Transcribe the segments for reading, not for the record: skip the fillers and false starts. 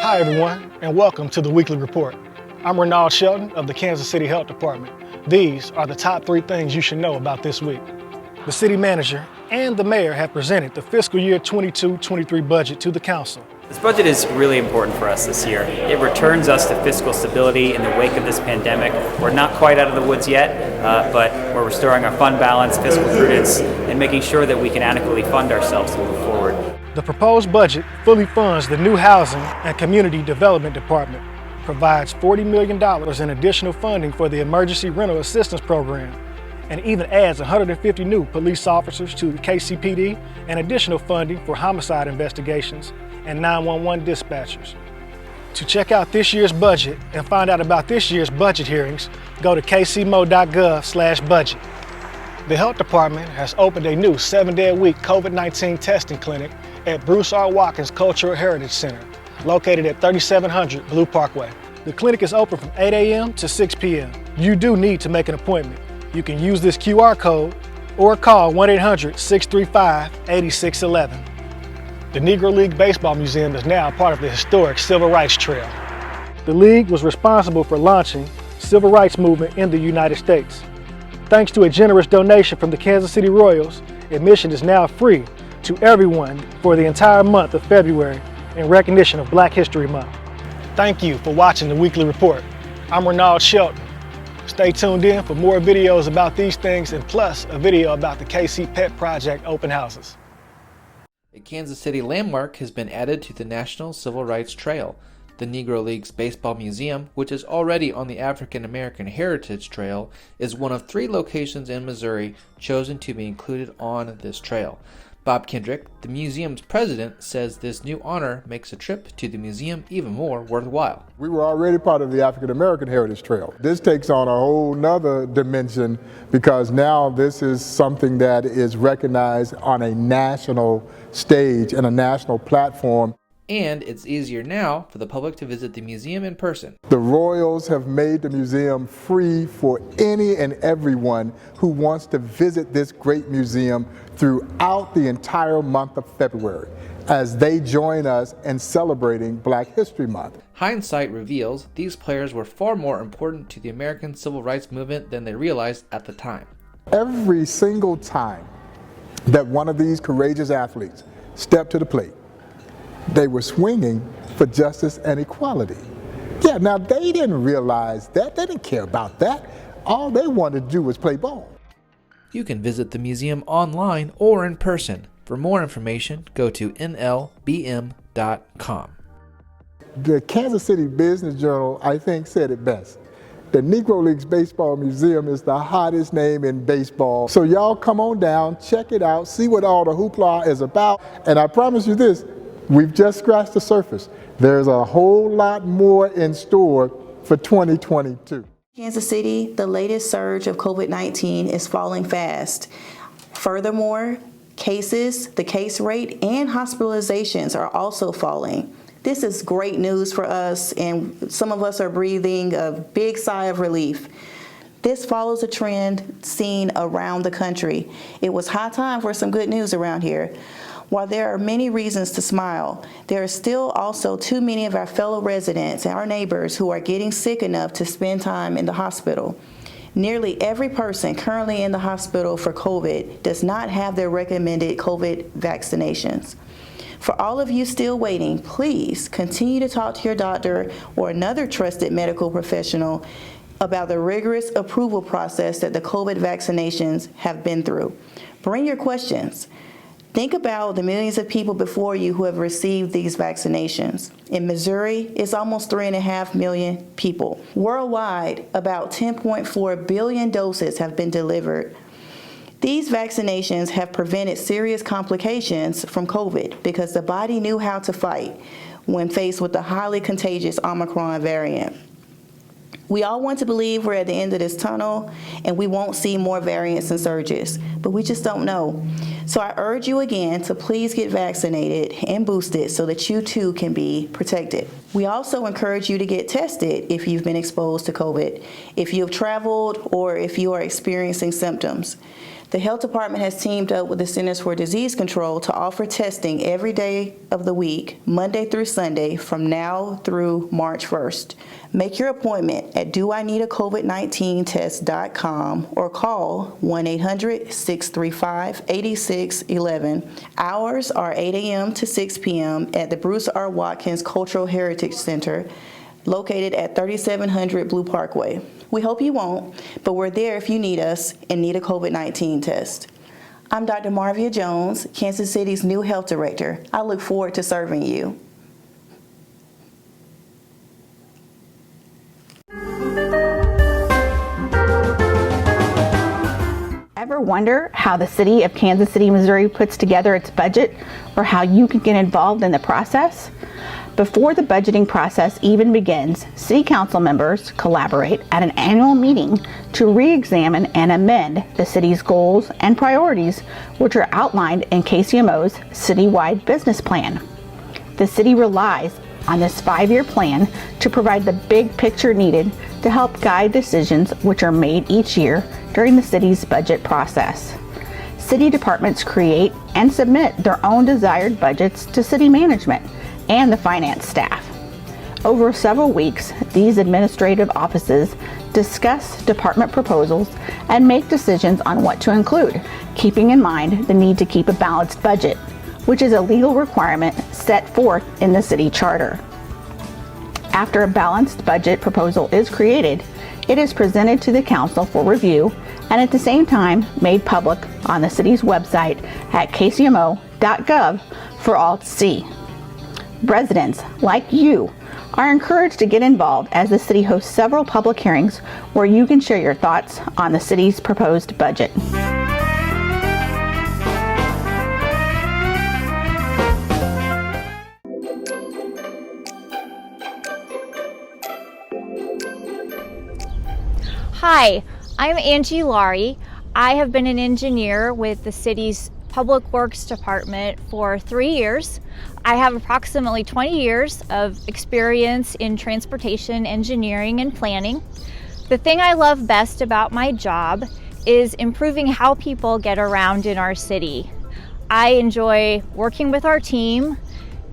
Hi everyone, and welcome to the Weekly Report. I'm Renald Shelton of the Kansas City Health Department. These are the top 3 things you should know about this week. The city manager and the mayor have presented the fiscal year 22-23 budget to the council. This budget is really important for us this year. It returns us to fiscal stability in the wake of this pandemic. We're not quite out of the woods yet, but we're restoring our fund balance, fiscal prudence, and making sure that we can adequately fund ourselves to move forward. The proposed budget fully funds the new Housing and Community Development Department, provides $40 million in additional funding for the Emergency Rental Assistance Program, and even adds 150 new police officers to the KCPD and additional funding for homicide investigations and 911 dispatchers. To check out this year's budget and find out about this year's budget hearings, go to kcmo.gov/budget. The Health Department has opened a new 7-day-a-week COVID-19 testing clinic at Bruce R. Watkins Cultural Heritage Center, located at 3700 Blue Parkway. The clinic is open from 8 a.m. to 6 p.m. You do need to make an appointment. You can use this QR code or call 1-800-635-8611. The Negro Leagues Baseball Museum is now part of the historic Civil Rights Trail. The league was responsible for launching civil rights movement in the United States. Thanks to a generous donation from the Kansas City Royals, admission is now free to everyone for the entire month of February in recognition of Black History Month. Thank you for watching the Weekly Report. I'm Renald Shelton. Stay tuned in for more videos about these things and plus a video about the KC Pet Project open houses. A Kansas City landmark has been added to the National Civil Rights Trail. The Negro Leagues Baseball Museum, which is already on the African American Heritage Trail, is one of 3 locations in Missouri chosen to be included on this trail. Bob Kendrick, the museum's president, says this new honor makes a trip to the museum even more worthwhile. We were already part of the African American Heritage Trail. This takes on a whole nother dimension because now this is something that is recognized on a national stage and a national platform. And it's easier now for the public to visit the museum in person. The Royals have made the museum free for any and everyone who wants to visit this great museum throughout the entire month of February as they join us in celebrating Black History Month. Hindsight reveals these players were far more important to the American Civil Rights Movement than they realized at the time. Every single time that one of these courageous athletes stepped to the plate, they were swinging for justice and equality. Yeah, now they didn't realize that. They didn't care about that. All they wanted to do was play ball. You can visit the museum online or in person. For more information, go to nlbm.com. The Kansas City Business Journal, I think, said it best. The Negro Leagues Baseball Museum is the hottest name in baseball. So y'all come on down, check it out, see what all the hoopla is about. And I promise you this, we've just scratched the surface. There's a whole lot more in store for 2022. Kansas City, the latest surge of COVID-19 is falling fast. Furthermore, the case rate and hospitalizations are also falling. This is great news for us, and some of us are breathing a big sigh of relief. This follows a trend seen around the country. It was high time for some good news around here. While there are many reasons to smile, there are still also too many of our fellow residents and our neighbors who are getting sick enough to spend time in the hospital. Nearly every person currently in the hospital for COVID does not have their recommended COVID vaccinations. For all of you still waiting, please continue to talk to your doctor or another trusted medical professional about the rigorous approval process that the COVID vaccinations have been through. Bring your questions. Think about the millions of people before you who have received these vaccinations. In Missouri, it's almost 3.5 million people. Worldwide, about 10.4 billion doses have been delivered. These vaccinations have prevented serious complications from COVID because the body knew how to fight when faced with the highly contagious Omicron variant. We all want to believe we're at the end of this tunnel and we won't see more variants and surges, but we just don't know. So I urge you again to please get vaccinated and boosted so that you too can be protected. We also encourage you to get tested if you've been exposed to COVID, if you've traveled, or if you are experiencing symptoms. The health department has teamed up with the Centers for Disease Control to offer testing every day of the week, Monday through Sunday, from now through March 1st. Make your appointment at doineedacovid19test.com or call 1-800-635-8611. Hours are 8 a.m. to 6 p.m. at the Bruce R. Watkins Cultural Heritage Center, located at 3700 Blue Parkway. We hope you won't, but we're there if you need us and need a COVID-19 test. I'm Dr. Marvia Jones, Kansas City's new health director. I look forward to serving you. Ever wonder how the city of Kansas City, Missouri puts together its budget, or how you can get involved in the process? Before the budgeting process even begins, City Council members collaborate at an annual meeting to re-examine and amend the city's goals and priorities, which are outlined in KCMO's citywide business plan. The city relies on this 5-year plan to provide the big picture needed to help guide decisions which are made each year during the city's budget process. City departments create and submit their own desired budgets to city management and the finance staff. Over several weeks, these administrative offices discuss department proposals and make decisions on what to include, keeping in mind the need to keep a balanced budget, which is a legal requirement set forth in the city charter. After a balanced budget proposal is created, it is presented to the council for review and at the same time made public on the city's website at kcmo.gov for all to see. Residents, like you, are encouraged to get involved as the city hosts several public hearings where you can share your thoughts on the city's proposed budget. Hi, I'm Angie Laurie. I have been an engineer with the city's Public Works Department for 3 years. I have approximately 20 years of experience in transportation engineering and planning. The thing I love best about my job is improving how people get around in our city. I enjoy working with our team,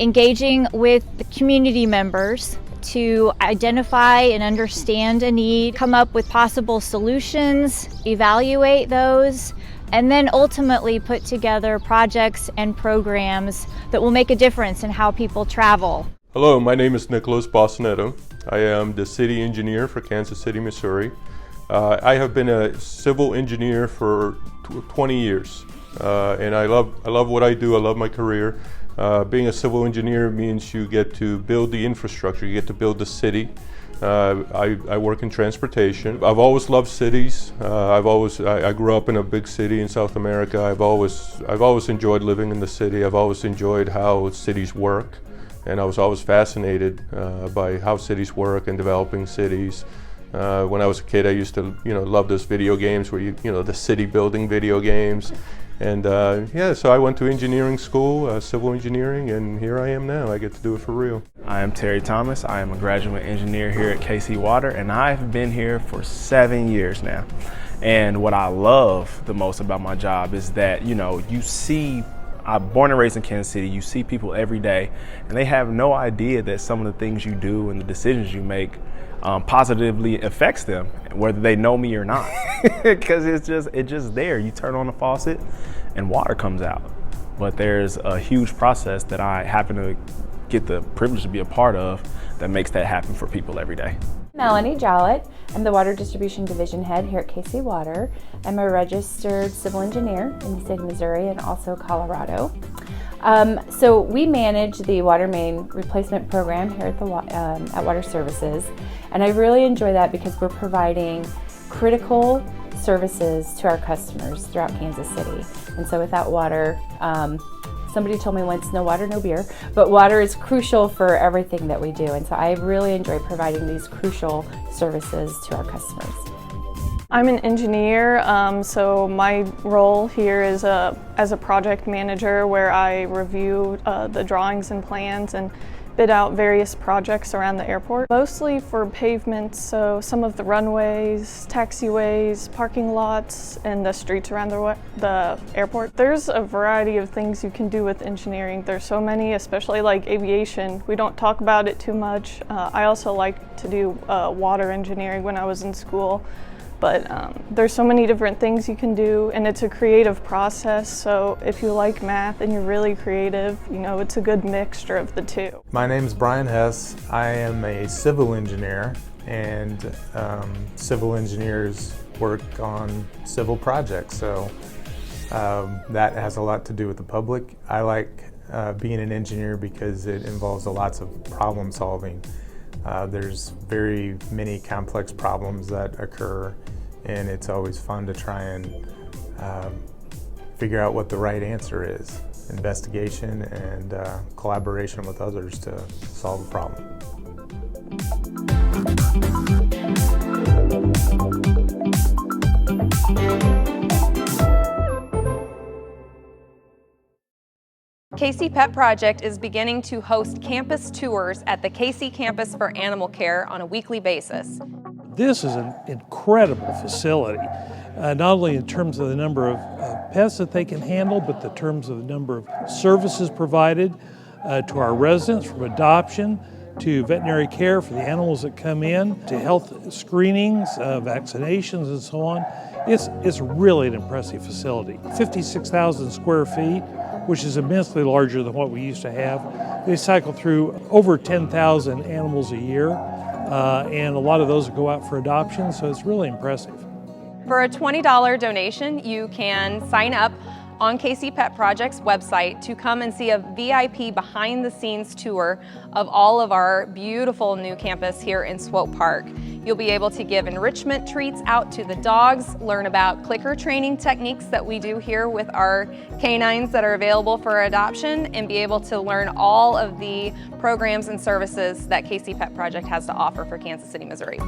engaging with the community members to identify and understand a need, come up with possible solutions, evaluate those, and then ultimately put together projects and programs that will make a difference in how people travel. Hello, my name is Nicholas Bossanetto. I am the city engineer for Kansas City, Missouri. I have been a civil engineer for 20 years, and I love what I do. I love my career. Being a civil engineer means you get to build the infrastructure, you get to build the city. I work in transportation. I've always loved cities. I grew up in a big city in South America. I've always enjoyed living in the city. I've always enjoyed how cities work, and I was always fascinated by how cities work and developing cities. When I was a kid, I used to love those video games where the city building video games. And so I went to engineering school, civil engineering, and here I am now. I get to do it for real. I am Terry Thomas. I am a graduate engineer here at KC Water, and I've been here for 7 years now. And what I love the most about my job is that, you see, I'm born and raised in Kansas City, you see people every day, and they have no idea that some of the things you do and the decisions you make positively affects them, whether they know me or not. Because it's just there. You turn on the faucet and water comes out. But there's a huge process that I happen to get the privilege to be a part of that makes that happen for people every day. Melanie Jowett. I'm the Water Distribution Division Head here at KC Water. I'm a registered civil engineer in the state of Missouri and also Colorado. So we manage the water main replacement program here at Water Services, and I really enjoy that because we're providing critical services to our customers throughout Kansas City. And so without water, somebody told me once, no water, no beer, but water is crucial for everything that we do. And so I really enjoy providing these crucial services to our customers. I'm an engineer, so my role here is as a project manager where I review the drawings and plans and bid out various projects around the airport, mostly for pavements, so some of the runways, taxiways, parking lots, and the streets around the airport. There's a variety of things you can do with engineering. There's so many, especially like aviation. We don't talk about it too much. I also like to do water engineering when I was in school. But there's so many different things you can do, and it's a creative process, so if you like math and you're really creative, you know, it's a good mixture of the two. My name is Brian Hess. I am a civil engineer, and civil engineers work on civil projects, so that has a lot to do with the public. I like being an engineer because it involves lots of problem solving. There's very many complex problems that occur, and it's always fun to try and figure out what the right answer is. Investigation and collaboration with others to solve a problem. KC Pet Project is beginning to host campus tours at the KC campus for animal care on a weekly basis. This is an incredible facility, not only in terms of the number of pets that they can handle, but in terms of the number of services provided to our residents, from adoption to veterinary care for the animals that come in, to health screenings, vaccinations, and so on. It's really an impressive facility. 56,000 square feet, which is immensely larger than what we used to have. They cycle through over 10,000 animals a year, and a lot of those go out for adoption, so it's really impressive. For a $20 donation, you can sign up on KC Pet Project's website to come and see a VIP behind-the-scenes tour of all of our beautiful new campus here in Swope Park. You'll be able to give enrichment treats out to the dogs, learn about clicker training techniques that we do here with our canines that are available for adoption, and be able to learn all of the programs and services that KC Pet Project has to offer for Kansas City, Missouri.